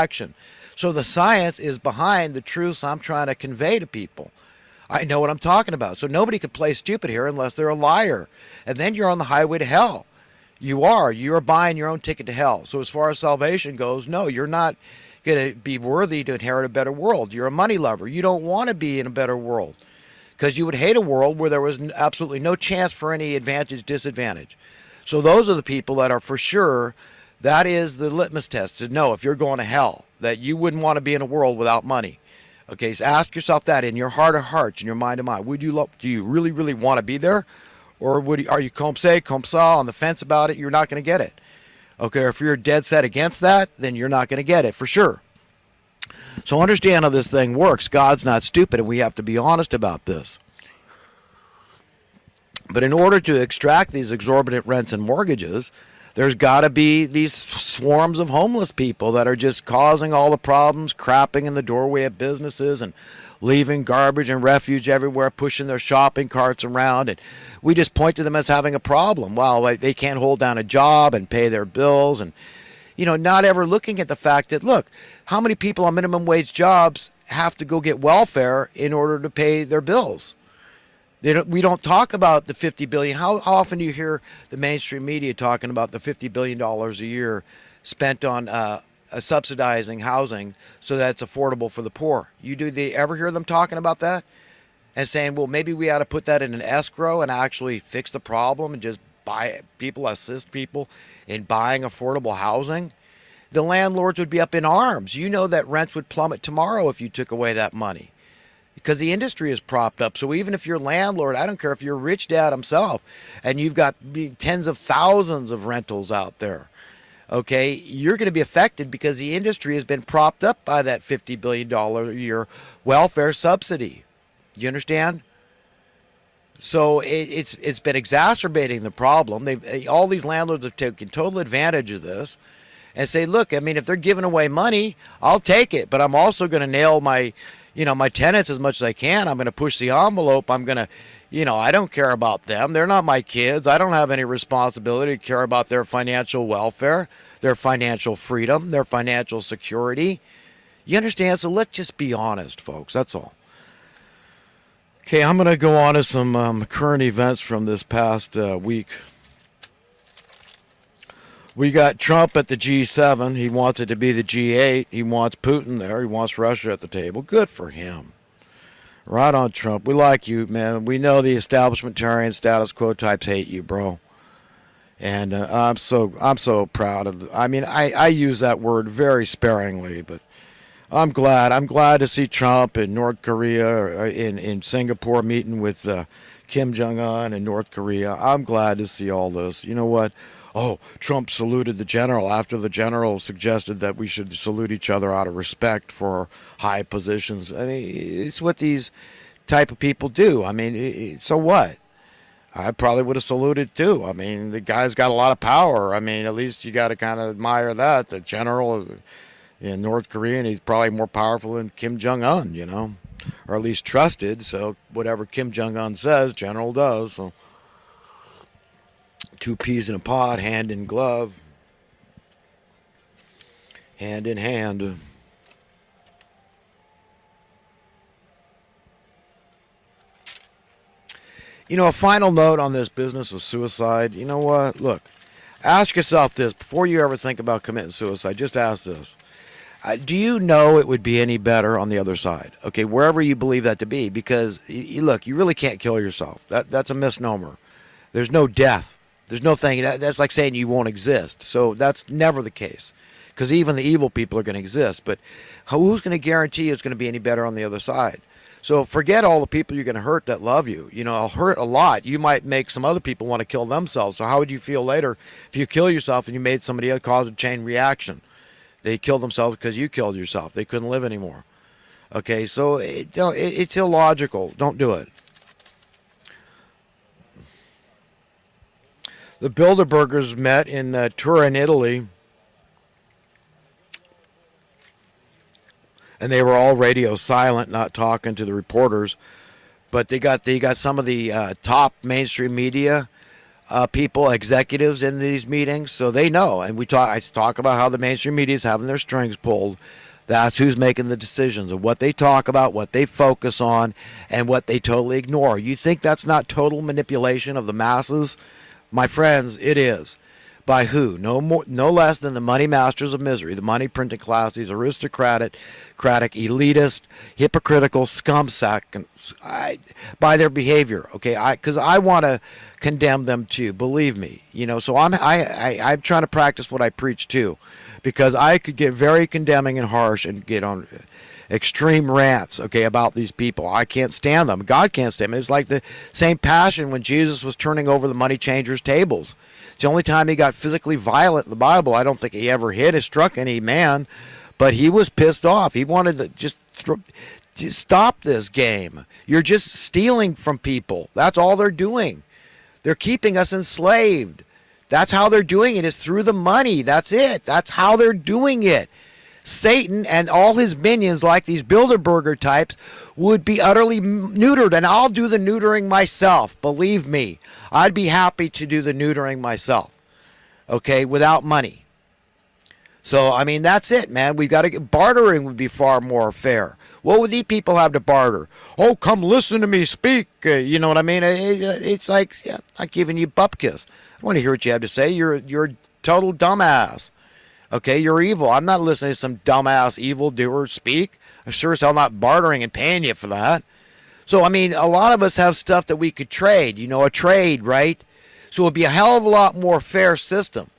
action. So the science is behind the truths I'm trying to convey to people. I know what I'm talking about. So nobody could play stupid here unless they're a liar. And then you're on the highway to hell. You're buying your own ticket to hell. So as far as salvation goes, no, you're not going to be worthy to inherit a better world. You're a money lover. You don't want to be in a better world because you would hate a world where there was absolutely no chance for any advantage, disadvantage. So those are the people that are for sure, that is the litmus test to know if you're going to hell, that you wouldn't want to be in a world without money. Okay, so ask yourself that in your heart of hearts, in your mind of mind. Do you really, really want to be there? Or are you comme ça, on the fence about it? You're not going to get it. Okay, if you're dead set against that, then you're not going to get it for sure. So understand how this thing works. God's not stupid, and we have to be honest about this. But in order to extract these exorbitant rents and mortgages, there's got to be these swarms of homeless people that are just causing all the problems, crapping in the doorway of businesses and leaving garbage and refuse everywhere, pushing their shopping carts around. And we just point to them as having a problem. Well, they can't hold down a job and pay their bills. And, not ever looking at the fact that, look, how many people on minimum wage jobs have to go get welfare in order to pay their bills? We don't talk about the $50 billion. How often do you hear the mainstream media talking about the $50 billion a year spent on subsidizing housing so that it's affordable for the poor? Do they ever hear them talking about that and saying, well, maybe we ought to put that in an escrow and actually fix the problem and just assist people in buying affordable housing? The landlords would be up in arms. You know that rents would plummet tomorrow if you took away that money, because the industry is propped up. So even if you're a landlord, I don't care if you're Rich Dad himself and you've got tens of thousands of rentals out there, okay, you're going to be affected because the industry has been propped up by that $50 billion a year welfare subsidy. You understand? So it's been exacerbating the problem. All these landlords have taken total advantage of this and say, look, I mean, if they're giving away money, I'll take it, but I'm also going to nail my tenants as much as I can. I'm going to push the envelope. I'm going to, I don't care about them. They're not my kids. I don't have any responsibility to care about their financial welfare, their financial freedom, their financial security. You understand? So let's just be honest, folks. That's all. Okay, I'm going to go on to some current events from this past week. We got Trump at the G7. He wants it to be the G8. He wants Putin there. He wants Russia at the table. Good for him. Right on, Trump. We like you, man. We know the establishmentarian status quo types hate you, bro. And I'm so proud of. I use that word very sparingly, but I'm glad. I'm glad to see Trump in North Korea, in Singapore, meeting with Kim Jong-un in North Korea. I'm glad to see all this. You know what? Oh, Trump saluted the general after the general suggested that we should salute each other out of respect for high positions. I mean, it's what these type of people do. I mean, so what? I probably would have saluted too. I mean, the guy's got a lot of power. I mean, at least you got to kind of admire that. The general in North Korea, and he's probably more powerful than Kim Jong-un, or at least trusted. So whatever Kim Jong-un says, general does. So. Two peas in a pod, hand in glove, hand in hand. A final note on this business of suicide. You know what? Look, ask yourself this before you ever think about committing suicide. Just ask this. Do you know it would be any better on the other side? Okay, wherever you believe that to be, because, look, you really can't kill yourself. That's a misnomer. There's no death. There's no thing. That's like saying you won't exist. So that's never the case, because even the evil people are going to exist. But who's going to guarantee it's going to be any better on the other side? So forget all the people you're going to hurt that love you. I'll hurt a lot. You might make some other people want to kill themselves. So how would you feel later if you kill yourself and you made somebody else cause a chain reaction? They killed themselves because you killed yourself. They couldn't live anymore. Okay, so it's illogical. Don't do it. The Bilderbergers met in Turin, Italy, and they were all radio silent, not talking to the reporters. But they got some of the top mainstream media people, executives in these meetings, so they know. And I talk about how the mainstream media is having their strings pulled. That's who's making the decisions of what they talk about, what they focus on, and what they totally ignore. You think that's not total manipulation of the masses? My friends, it is. By who? No more, no less than the money masters of misery, the money printing class, these aristocratic, elitist, hypocritical scumsack, by their behavior. Okay, because I want to condemn them too. Believe me, So I'm trying to practice what I preach too, because I could get very condemning and harsh and get on extreme rants, okay, about these people. I can't stand them. God can't stand them. It's like the same passion when Jesus was turning over the money changers' tables. It's the only time he got physically violent in the Bible. I don't think he ever hit or struck any man, but he was pissed off. He wanted to just stop this game. You're just stealing from people. That's all they're doing. They're keeping us enslaved. That's how they're doing it, is through the money. That's it. That's how they're doing it. Satan and all his minions, like these Bilderberger types, would be utterly neutered, and I'll do the neutering myself. Believe me, I'd be happy to do the neutering myself, okay, without money. So, I mean, that's it, man. We've got to bartering would be far more fair. What would these people have to barter? Oh, come listen to me speak. You know what I mean? It's like, I'm giving you bupkis. I want to hear what you have to say. You're a total dumbass. Okay, you're evil. I'm not listening to some dumbass evildoer speak. I'm sure as hell not bartering and paying you for that. So, I mean, a lot of us have stuff that we could trade. A trade, right? So it would be a hell of a lot more fair system.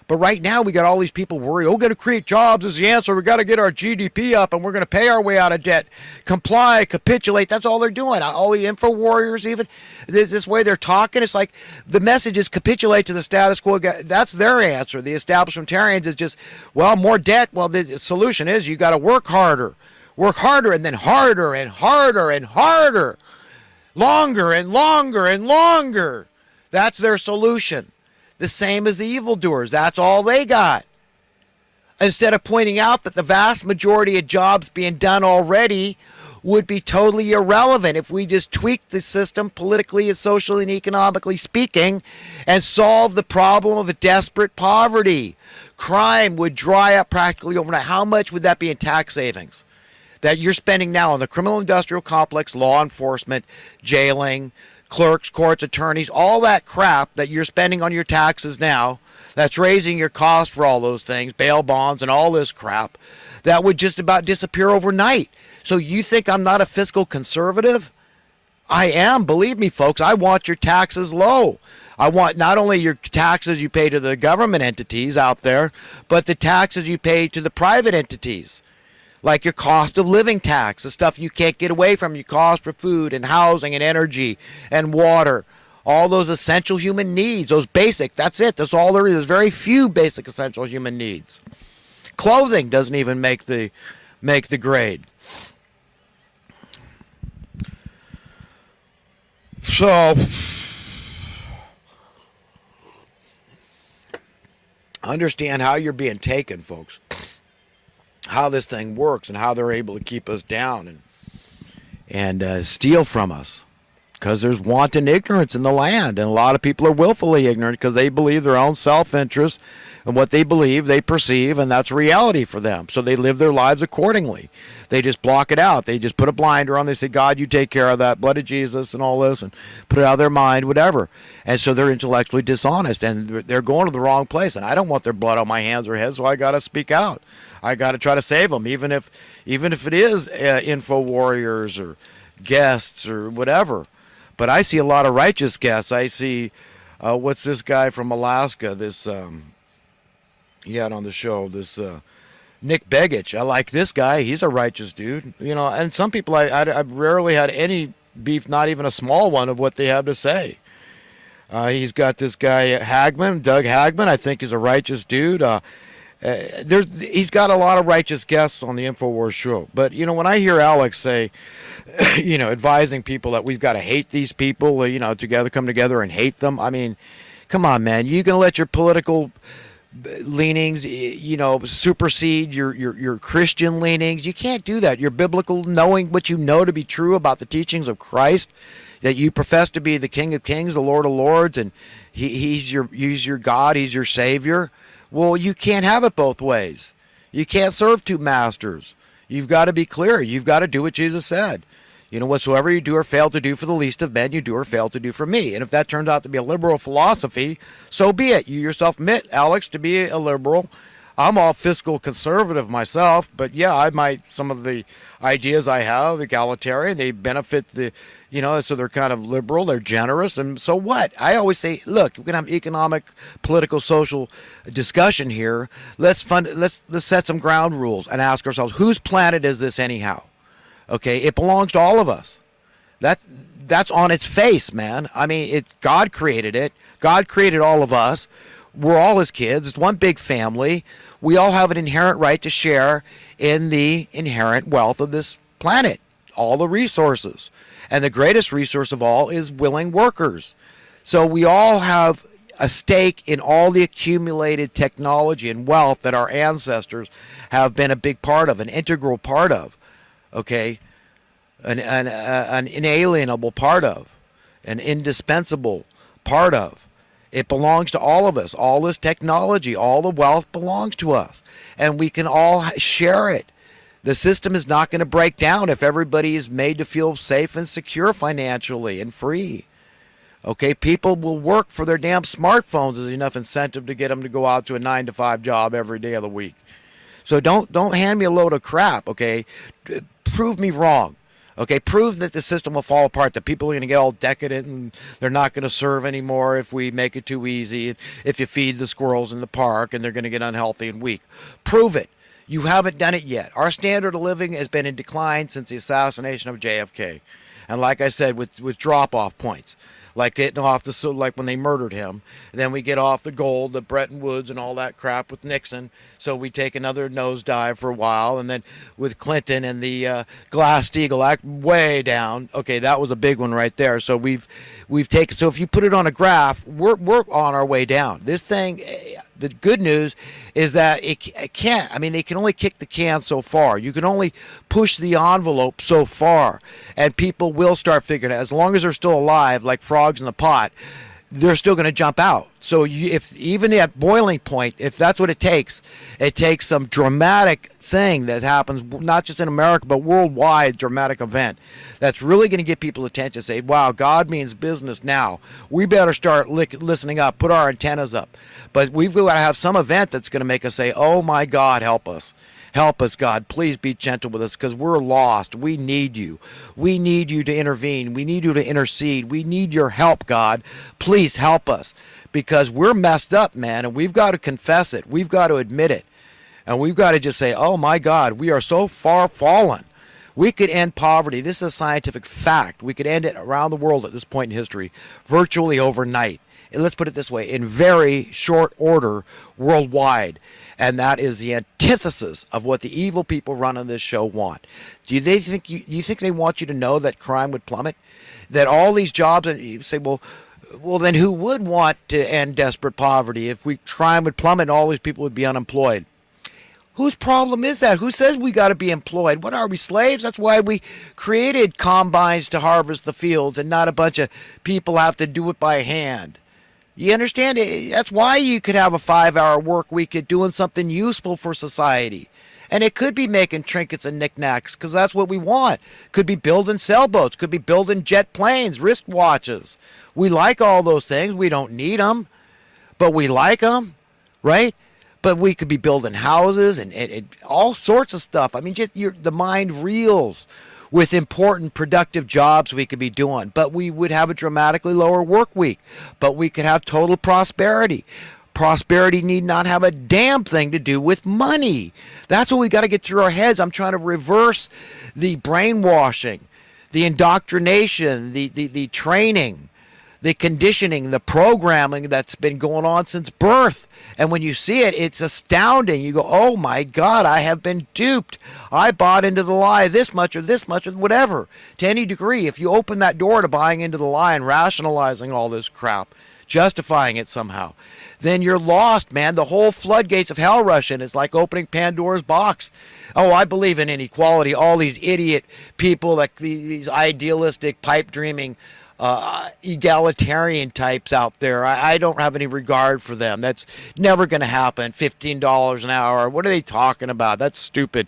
But right now, we got all these people worried. Oh, got to create jobs is the answer. We got to get our GDP up, and we're going to pay our way out of debt. Comply, capitulate. That's all they're doing. All the info warriors, even this way they're talking. It's like the message is capitulate to the status quo. That's their answer. The establishmentarians is just, well, more debt. Well, the solution is you got to work harder, and then harder and harder and harder, longer and longer and longer. That's their solution. The same as the evildoers. That's all they got. Instead of pointing out that the vast majority of jobs being done already would be totally irrelevant if we just tweaked the system politically and socially and economically speaking and solve the problem of a desperate poverty. Crime would dry up practically overnight. How much would that be in tax savings that you're spending now on the criminal industrial complex, law enforcement, jailing, clerks, courts, attorneys, all that crap that you're spending on your taxes now, that's raising your cost for all those things, bail bonds and all this crap, that would just about disappear overnight. So you think I'm not a fiscal conservative? I am. Believe me, folks, I want your taxes low. I want not only your taxes you pay to the government entities out there, but the taxes you pay to the private entities. Like your cost of living tax, the stuff you can't get away from, your cost for food and housing and energy and water, all those essential human needs, those basic, that's it. That's all there is. There's very few basic essential human needs. Clothing doesn't even make the grade. So, understand how you're being taken, folks. How this thing works and how they're able to keep us down and steal from us, because there's wanton ignorance in the land, and a lot of people are willfully ignorant because they believe their own self-interest and what they believe they perceive, and that's reality for them. So they live their lives accordingly. They just block it out. They just put a blinder on. They say, God, you take care of that, blood of Jesus and all this, and put it out of their mind, whatever. And so they're intellectually dishonest, and they're going to the wrong place, and I don't want their blood on my hands or head, so I got to speak out. I got to try to save them, even if it is info warriors or guests or whatever. But I see a lot of righteous guests. I see, what's this guy from Alaska? This he had on the show. This Nick Begich. I like this guy. He's a righteous dude. And some people I've rarely had any beef, not even a small one, of what they have to say. He's got this guy Hagman, Doug Hagman. I think he's a righteous dude. He's got a lot of righteous guests on the InfoWars show. But, when I hear Alex say, advising people that we've got to hate these people, come together and hate them. I mean, come on, man. You going to let your political leanings, supersede your Christian leanings. You can't do that. Your biblical, knowing what you know to be true about the teachings of Christ, that you profess to be the King of Kings, the Lord of Lords, and he's your God, he's your Savior. Well, you can't have it both ways. You can't serve two masters. You've got to be clear. You've got to do what Jesus said. Whatsoever you do or fail to do for the least of men, you do or fail to do for me. And if that turns out to be a liberal philosophy, so be it. You yourself admit, Alex, to be a liberal. I'm all fiscal conservative myself, but yeah, some of the ideas I have, egalitarian, they benefit so they're kind of liberal, they're generous, and so what? I always say, look, we're going to have economic, political, social discussion here. Let's set some ground rules and ask ourselves, whose planet is this anyhow? Okay, it belongs to all of us. That's on its face, man. I mean, God created it. God created all of us. We're all his kids. It's one big family. We all have an inherent right to share in the inherent wealth of this planet, all the resources. And the greatest resource of all is willing workers. So we all have a stake in all the accumulated technology and wealth that our ancestors have been a big part of, an integral part of. Okay, an inalienable part of, an indispensable part of. It belongs to all of us. All this technology, all the wealth belongs to us, and we can all share it. The system is not going to break down if everybody is made to feel safe and secure financially and free. Okay, people will work for their damn smartphones as enough incentive to get them to go out to a 9-to-5 job every day of the week. So don't hand me a load of crap, okay? Prove me wrong. Okay, prove that the system will fall apart, that people are going to get all decadent and they're not going to serve anymore if we make it too easy, if you feed the squirrels in the park and they're going to get unhealthy and weak. Prove it. You haven't done it yet. Our standard of living has been in decline since the assassination of JFK. And like I said, with drop-off points. Like getting off like when they murdered him. And then we get off the gold, the Bretton Woods and all that crap with Nixon. So we take another nosedive for a while. And then with Clinton and the Glass-Steagall Act, way down. Okay, that was a big one right there. So we've taken, so if you put it on a graph, we're on our way down. This thing, the good news is that it can't. I mean, they can only kick the can so far. You can only push the envelope so far. And people will start figuring it out. As long as they're still alive, like frogs in the pot, they're still going to jump out. So if even at boiling point, if that's what it takes some dramatic thing that happens, not just in America, but worldwide dramatic event that's really going to get people's attention. Say, wow, God means business now. We better start listening up, put our antennas up. But we've got to have some event that's going to make us say, oh my God, help us. Help us, God. Please be gentle with us because we're lost. We need you. We need you to intervene. We need you to intercede. We need your help, God. Please help us because we're messed up, man, and we've got to confess it. We've got to admit it. And we've got to just say, oh, my God, we are so far fallen. We could end poverty. This is a scientific fact. We could end it around the world at this point in history virtually overnight. And let's put it this way, in very short order worldwide. And that is the antithesis of what the evil people running this show want. Do you think they want you to know that crime would plummet? That all these jobs, and you say, well, then who would want to end desperate poverty if crime would plummet and all these people would be unemployed? Whose problem is that? Who says we got to be employed? What are we, slaves? That's why we created combines to harvest the fields and not a bunch of people have to do it by hand. You understand? That's why you could have a 5-hour work week at doing something useful for society. And it could be making trinkets and knickknacks because that's what we want. Could be building sailboats. Could be building jet planes, wristwatches. We like all those things. We don't need them, but we like them, right? But we could be building houses and all sorts of stuff. I mean, just the mind reels with important, productive jobs we could be doing. But we would have a dramatically lower work week. But we could have total prosperity. Prosperity need not have a damn thing to do with money. That's what we got to get through our heads. I'm trying to reverse the brainwashing, the indoctrination, the training, the conditioning, the programming that's been going on since birth. And when you see it, it's astounding. You go, oh my God, I have been duped. I bought into the lie this much or whatever. To any degree, if you open that door to buying into the lie and rationalizing all this crap, justifying it somehow, then you're lost, man. The whole floodgates of hell rush in. It's like opening Pandora's box. Oh, I believe in inequality. All these idiot people, like these idealistic, pipe dreaming, egalitarian types out there. I don't have any regard for them. That's never going to happen. $15 an hour. What are they talking about? That's stupid.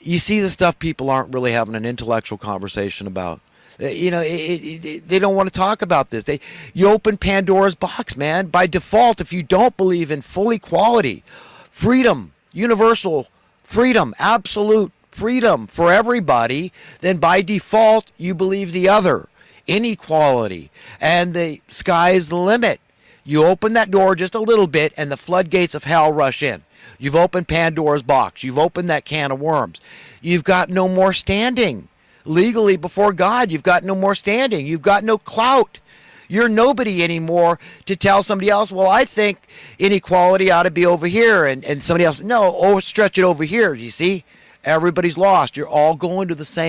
You see the stuff people aren't really having an intellectual conversation about. You know, they don't want to talk about this. You open Pandora's box, man. By default, if you don't believe in full equality, freedom, universal freedom, absolute freedom for everybody, then by default, you believe the other, inequality. And the sky's the limit. You open that door just a little bit, and the floodgates of hell rush in. You've opened Pandora's box. You've opened that can of worms. You've got no more standing. Legally before God, you've got no more standing. You've got no clout. You're nobody anymore to tell somebody else, well, I think inequality ought to be over here. And somebody else, no, stretch it over here. You see? Everybody's lost. You're all going to the same